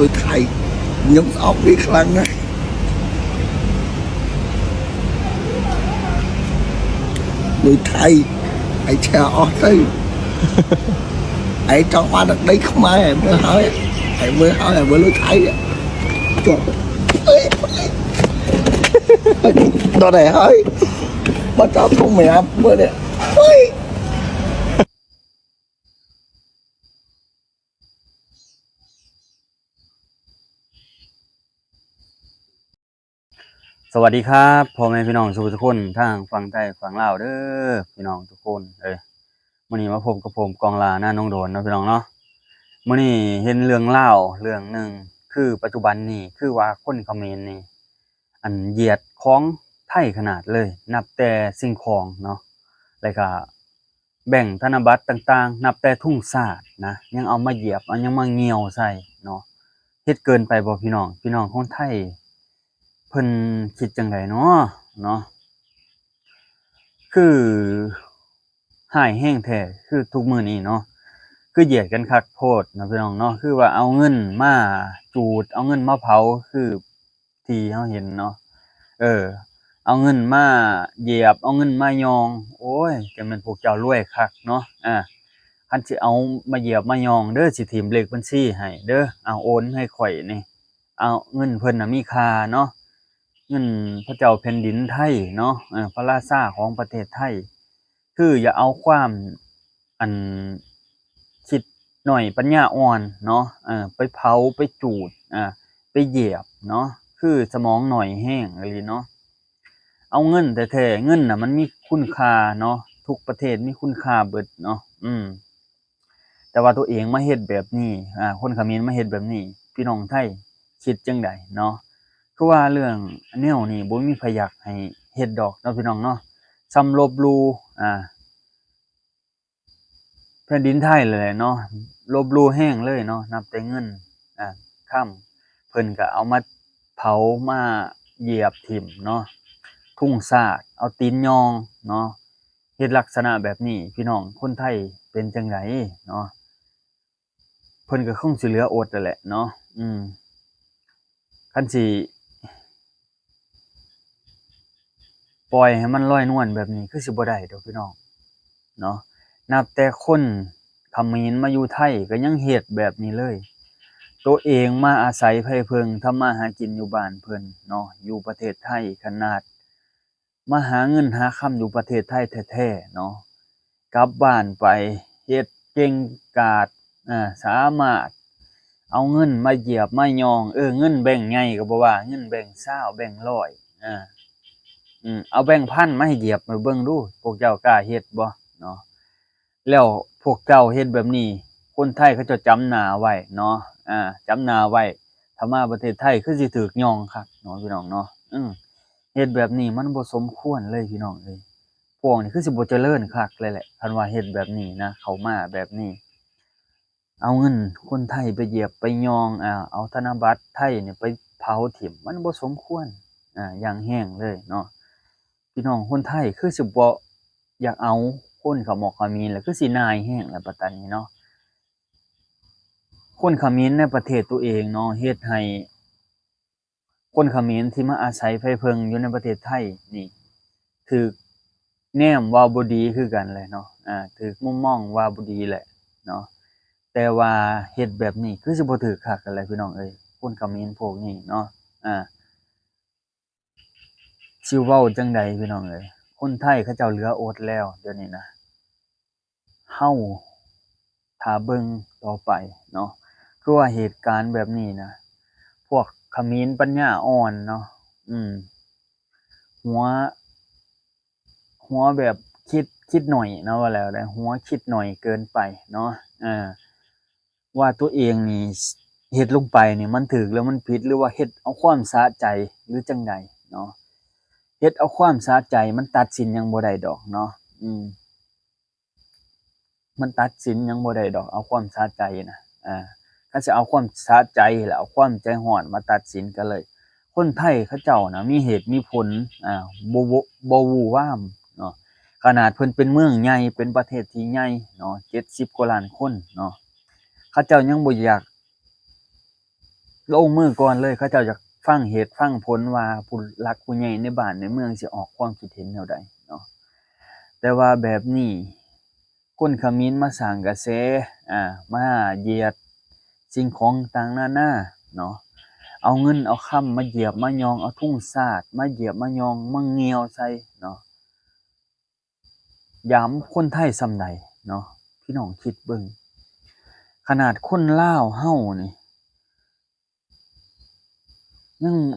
người thầy nhóm ốc đi khăn á người thầy hãy chào ốc đi hãy cho qua được đấy không ai em mới hỏi em mới lối thầy á đó này hơi mà cho không mẹ mới nè สวัสดีครับพ่อแม่พี่น้องทุกคนทางฝั่งไทยฝั่งลาวเด้อพี่น้องทุกคนมื้อนี้มาพบกับผมกองลาหน้าน้องโดนเนาะพี่น้องเนาะมื้อนี้เห็นเรื่องเล่าวเรื่องหนึ่งคือปัจจุบันนี้คือว่าคนเขมรนี่อันเหยียดของไทยขนาดเลยนับแต่สิ่งของเนาะแล้วก็แบ่งธนบัตรต่างๆนับแต่ทุ่งสาดนะยังเอามาเหยียบยังมาเงี่ยวใส่เนาะเฮ็ดเกินไปบ่พี่น้องคนไทยเพิ่นคิดจังไดเนาะคือร้ายแรงแท้คือทุกมื้อนี้เนาะคือเหยียดกันคักโพดเนาะพี่น้องเนาะคือว่าเอาเงินมาจูดเอาเงินมาเผาคือที่เราเห็นเนาะเอาเงินมาเหยียบเอาเงินมายองโอ้ยจังแม่นพวกเจ้ารวยคักเนาะคันสิเอามาเหยียบมายองเด้อสิถิ้มเลขบัญชีให้เด้อเอาโอนให้ข้อยนี่เอาเงินเพิ่นน่ะมีค่าเนาะเงินพระเจ้าแผ่นดินไทยเนาะพระราชาของประเทศไทยคืออย่าเอาความอันคิดน้อยปัญญาอ่อนเนาะไปเผาไปจูดไปเหยียบเนาะคือสมองน้อยแรงอีหลีเนาะเอาเงินแท้ๆเงินน่ะมันมีคุณค่าเนาะทุกประเทศมีคุณค่าเบิดเนาะแต่ว่าตัวเองมาเฮ็ดแบบนี้คนเขมรมาเฮ็ดแบบนี้พี่น้องไทยคิดจั่งใดเนาะคือว่าเรื่องแนวนี้บ่มีไผอยากให้เฮ็ดดอกเนาะพี่น้องเนาะส่ำลบหลู่แผ่นดินไทยเลยเนาะลบหลู่แรงเลยเนาะนับแต่เงินค่ำเพิ่นก็เอามาเผามาเหยียบถิ้มเนาะทุ่งสาดเอาตีนยองเนาะเฮ็ดลักษณะแบบนี้พี่น้องคนไทยเป็นจั่งใดเนาะเพิ่นก็คงสิเหลืออดนั่นแหละเนาะคันสิปล่อยให้มันลอยนวลแบบนี้คือสิบ่ได้ดอกพี่น้องเนาะนับแต่คนเขมรมาอยู่ไทยก็ยังเฮ็ดแบบนี้เลยตัวเองมาอาศัยไผเพิงทำมาหากินอยู่บ้านเพิ่นเนาะอยู่ประเทศไทยขนาดมาหาเงินหาค่ำอยู่ประเทศไทยแท้ๆเนาะกลับบ้านไปเฮ็ดเก่งกาจสามารถเอาเงินมาเหยียบมายองเงินแบงก์ใหญ่ก็บ่ว่าเงินแบงก์20แบงก์100เอาแบงก์พันมาให้เหยียบมาเบิ่งดูพวกเจ้ากล้าเฮ็ดบ่เนาะแล้วพวกเจ้าเฮ็ดแบบนี้คนไทยเขาจะจำหน้าไว้เนาะจำหน้าไว้ถ้ามาประเทศไทยคือสิถูกยองคักเนาะพี่น้องเนาะเฮ็ดแบบนี้มันบ่สมควรเลยพี่น้องเอ้ยพวกนี้คือสิบ่เจริญคักเลยแหละคันว่าเฮ็ดแบบนี้นะเข้ามาแบบนี้เอาเงินคนไทยไปเหยียบไปยองเอาธนบัตรไทยนี่ไปเผาถิ้มมันบ่สมควรอย่างแรงเลยเนาะพี่น้องคนไทยคือสิบ่อยากเอาคนเขาหมอกเขมรแล้วคือสิน่ายแรงแล้วบัดตานี้เนาะคนเขมรในประเทศตัวเองเนาะเฮ็ดให้คนเขมรที่มาอาศัยไผเพิงอยู่ในประเทศไทยนี่ถูกแนมว่าบ่ดีคือกันแหละเนาะถูกมุมมองว่าบ่ดีแหละเนาะแต่ว่าเฮ็ดแบบนี้คือสิบ่ถูกคักนั่นแหละพี่น้องเอ้ยคนเขมรพวกนี้เนาะสิเว้าจั่งใดพี่น้องเอ้ยคนไทยเขาเจ้าเหลืออดแล้วเดี๋ยวนี้นะเฮาท่าเบิ่งต่อไปเนาะคือว่าเหตุการณ์แบบนี้นะพวกเขมรปัญญาอ่อนเนาะหัวแบบคิดหน่อยเนาะว่าแล้วได้หัวคิดหน่อยเกินไปเนาะว่าตัวเองนี่เฮ็ดลงไปนี่มันถูกหรือมันผิดหรือว่าเฮ็ดเอาความสะใจหรือจั่งใดเนาะเฮ็ดเอาความสะใจมันตัดสินหยังบ่ได้ดอกเนาะมันตัดสินหยังบ่ได้ดอกเอาความสะใจน่ะคันสิเอาความสะใจแล้วเอาความใจร้อนมาตัดสินกันเลยคนไทยเขาเจ้าน่ะมีเหตุมีผลบ่วู่วามเนาะขนาดเพิ่นเป็นเมืองใหญ่เป็นประเทศที่ใหญ่เนาะ70กว่าล้านคนเนาะเขาเจ้ายังบ่อยาก ลงมือก่อนเลยเขาเจ้าอยากฟังเหตุฟังผลว่าผู้หลักผู้ใหญ่ในบ้านในเมืองสิออกความคิดเห็นแนวใดเนาะแต่ว่าแบบนี้คนเขมรมาสร้างกระแสมาเหยียดสิ่งของต่างนานาเนาะเอาเงินเอาคำมาเหยียบมายองเอาทุ่งสาดมาเหยียบมายองมาเงียวใส่เนาะย้ำคนไทยส่ำใดเนาะพี่น้องคิดเบิ่งขนาดคนลาวเฮานี่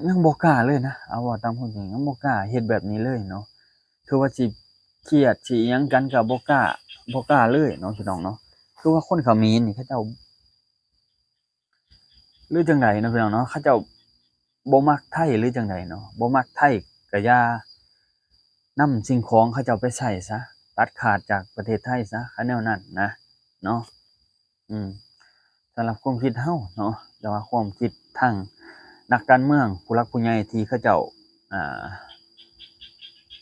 ยังบ่กล้าเลยนะเอาเว้าตามความจริงยังบ่กล้าเฮ็ดแบบนี้เลยเนาะคือว่าสิเครียดสิอิหยังกันก็บ่กล้าเลยเนาะพี่น้องเนาะคือว่าคนเขมรนี่เขาเจ้าหรือจั่งใดเนาะพี่น้องเนาะเขาเจ้าบ่มักไทยหรือจั่งใดเนาะบ่มักไทยก็อย่านำสิ่งของเขาเจ้าไปใช้ซะตัดขาดจากประเทศไทยซะคันแนวนั้นนะเนาะอืมสำหรับความคิดเฮาเนาะแต่ว่าความคิดทางนักการเมืองผู้หลักผู้ใหญ่ที่เขาเจ้าอ่า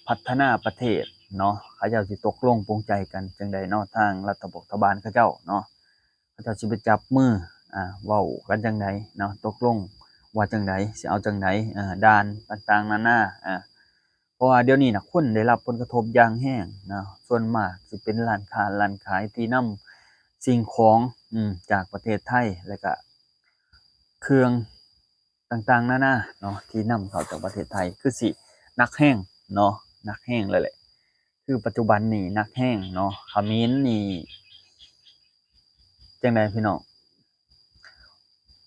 พัฒนาประเทศเนาะเขาเจ้าสิตกลงปลงใจกันจั่งใดเนาะทางรัฐบาลเขาเจ้าเนาะเขาเจ้าสิไปจับมือเว้ากันจั่งใดเนาะตกลงว่าจั่งใดสิเอาจั่งใดด่านต่างๆนานาเพราะว่าเดี๋ยวนี้น่ะคนได้รับผลกระทบอย่างแรงเนาะส่วนมากสิเป็นร้านค้าร้านขายที่นำสิ่งของจากประเทศไทยแล้วก็เครื่องต่างๆนานาเนาะที่นำเข้าจากประเทศไทยคือสิหนักแรงเนาะหนักแรงเลยแหละคือปัจจุบันนี่หนักแรงเนาะเขมรนี่จั่งใดพี่น้อง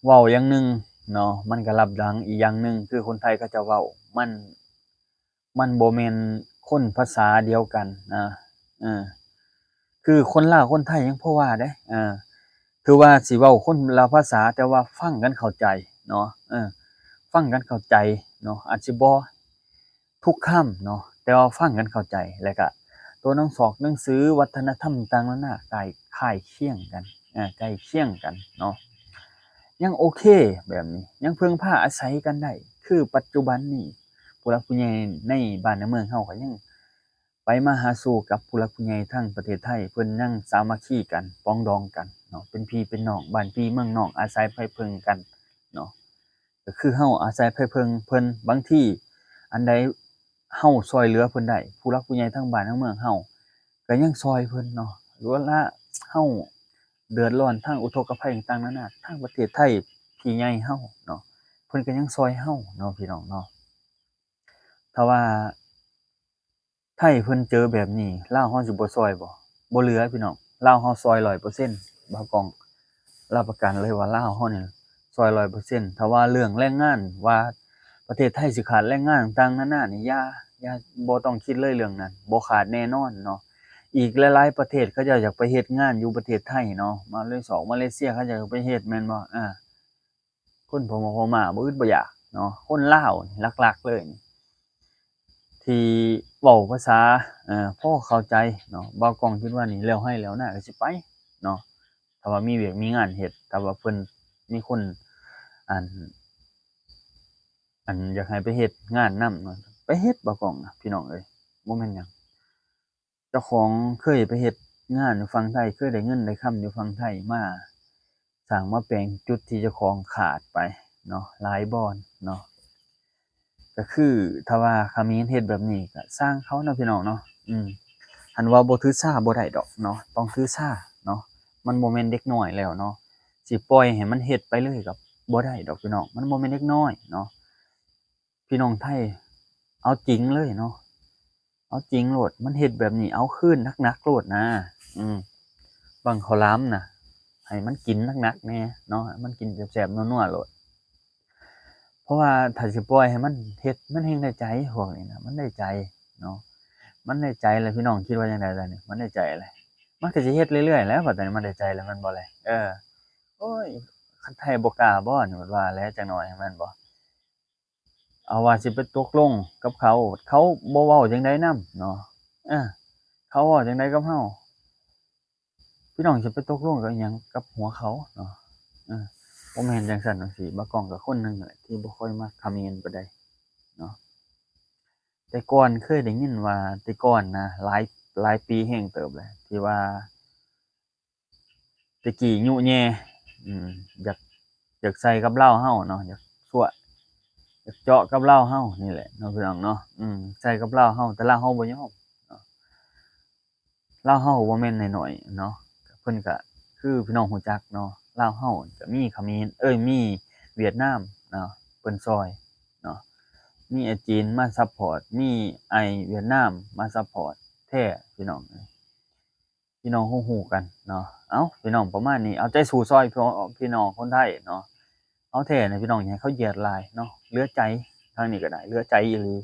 เว้าอย่างหนึ่งเนาะมันก็ลับหลังอีกอย่างหนึ่งคือคนไทยเขาเจ้าเว้ามันบ่แม่นคนภาษาเดียวกันนะเออคือคนลาวคนไทยยังพอว่าเดะคือว่าสิเว้าคนละภาษาแต่ว่าฟังกันเข้าใจเนาะฟังกันเข้าใจเนาะอาจสิบ่ทุกคำเนาะแต่ว่าฟังกันเข้าใจแล้วก็ตัวหนังสอกหนังสือวัฒนธรรมต่างๆนานาคล้ายเคียงกันใกล้เคียงกันเนาะยังโอเคแบบนี้ยังพึ่งพาอาศัยกันได้คือปัจจุบันนี้ผู้หลักผู้ใหญ่ในบ้านในเมืองเฮาก็ยังไปมาหาสู่กับผู้หลักผู้ใหญ่ทางประเทศไทยเพิ่นยังสามัคคีกันปรองดองกันเนาะเป็นพี่เป็นน้องบ้านพี่เมืองน้องอาศัยไผพึ่งกันเนาะก็คือเฮาอาศัยไผพึ่งเพิ่นบางทีอันใดเฮาช่วยเหลือเพิ่นได้ผู้หลักผู้ใหญ่ทางบ้านทางเมืองเฮาก็ยังช่วยเพิ่นเนาะหรือว่าเฮาเดือดร้อนทางอุทกภัยต่างๆนานาทางประเทศไทยที่ใหญ่เฮาเนาะเพิ่นก็ยังช่วยเฮาเนาะพี่น้องเนาะถ้าว่าไทยเพิ่นเจอแบบนี้ลาวเฮาสิบ่ช่วยบ่เหลือพี่น้องลาวเฮาช่วย100%บ่าวกองรับประกันเลยว่าลาวเฮานี่ช่วย100%ถ้าว่าเรื่องแรงงานว่าประเทศไทยสิขาดแรงงานต่างๆนานานี่อย่าบ่ต้องคิดเลยเรื่องนั้นบ่ขาดแน่นอนเนาะอีกหลายๆประเทศเขาเจ้าอยากไปเฮ็ดงานอยู่ประเทศไทยเนาะมาเลเซียเขาเจ้าก็ไปเฮ็ดแม่นบ่คนพม่าบ่อึดบ่อยากเนาะคนลาวนี่หลักๆเลยนี่ที่เว้าภาษาพอเข้าใจเนาะบ่าวก้องคิดว่านี่แล้วให้แล้วนะก็สิไปเนาะถ้าว่ามีเวียกมีงานเฮ็ดถ้าว่าเพิ่นมีคนอันอยากให้ไปเฮ็ดงานนำเนาะไปเฮ็ดบ่าวก้องนะพี่น้องเอ้ยบ่แม่นหยังเจ้าของเคยไปเฮ็ดงานอยู่ฝั่งไทยเคยได้เงินได้คำอยู่ฝั่งไทยมาสร้างมาแปลงจุดที่เจ้าของขาดไปเนาะหลายบ่อนเนาะ ก็คือถ้าว่าเขมรเฮ็ดแบบนี้ก็สร้างเขาเนาะพี่น้องเนาะหั้นว่าบ่ถือสาบ่ได้ดอกเนาะต้องถือสาเนาะมันบ่แม่นเด็กน้อยแล้วเนาะสิปล่อยให้มันเฮ็ดไปเลยก็บ่ได้ดอกพี่น้องมันบ่แม่นเด็กน้อยเนาะพี่น้องไทยเอาจริงเลยเนาะเอาจริงโลดมันเฮ็ดแบบนี้เอาคืนหนักๆโลดนะอืมบังข้าวหลามน่ะให้มันกินหนักๆแหน่เนาะให้มันกินแซ่บๆนัวๆโลด เพราะว่าถ้าสิปล่อยให้มันเฮ็ดมันแฮ่งได้ใจพวกนี้น่ะมันได้ใจเนาะมันได้ใจแล้วพี่น้องคิดว่าจั่งใดล่ะนี่มันได้ใจแหละมันก็สิเฮ็ดเรื่อยๆแหล้วบัดนี้มันได้ใจแล้วแม่นบ่แหละโอ๊ยคันไทยบ่กล้าบ่นี่บัดว่าแหล้วจักหน่อยแม่นบ่เอาว่าสิไปตกลงกับเขาเขาบ่เว้าจั่งใดนำเนาะเออเขาเว้าจั่งใดกับเราพี่น้องสิไปตกลงกับอิหยังกับหัวเขาเนาะเออบ่แม่นจั่งซั้นจั่งซี้บ่ากล้องก็คนหนึ่งนั่นแหละที่บ่ค่อยมักเขมรปานใดเนาะ แต่ก่อนเคยได้ยินว่าแต่ก่อนนะหลายปีแฮ่งเติบแล้วที่ว่าแต่กี้ยุแย่อืมอยาก อยากใส่กับเหล้าเฮาเนาะอยากซั่วอยากเจาะกับเหล้าเฮานี่แหละเนาะพี่น้องเนาะใส่กับเหล้าเฮาแต่เหล้าเฮาบ่ยอมเนาะเหล้าเฮาบ่แม่นน้อยๆเนาะเพิ่นก็คือพี่น้องรู้จักเนาะลาวเฮาก็มีเขมรมีเวียดนามเนาะเพิ่นซอยเนาะมีไอ้จีนมาซัปพอร์ตมีไอ้เวียดนามมาซัปพอร์ตแท้พี่น้องพี่น้องฮู้ๆกันเนาะเอ้าพี่น้องประมาณนี้เอาใจสู้ซอยพี่น้องคนไทยเนาะเอาแท้นะพี่น้องอย่าให้เขาเหยียดหลายเนาะเหลือใจทางนี้ก็ได้เหลือใจอีหลี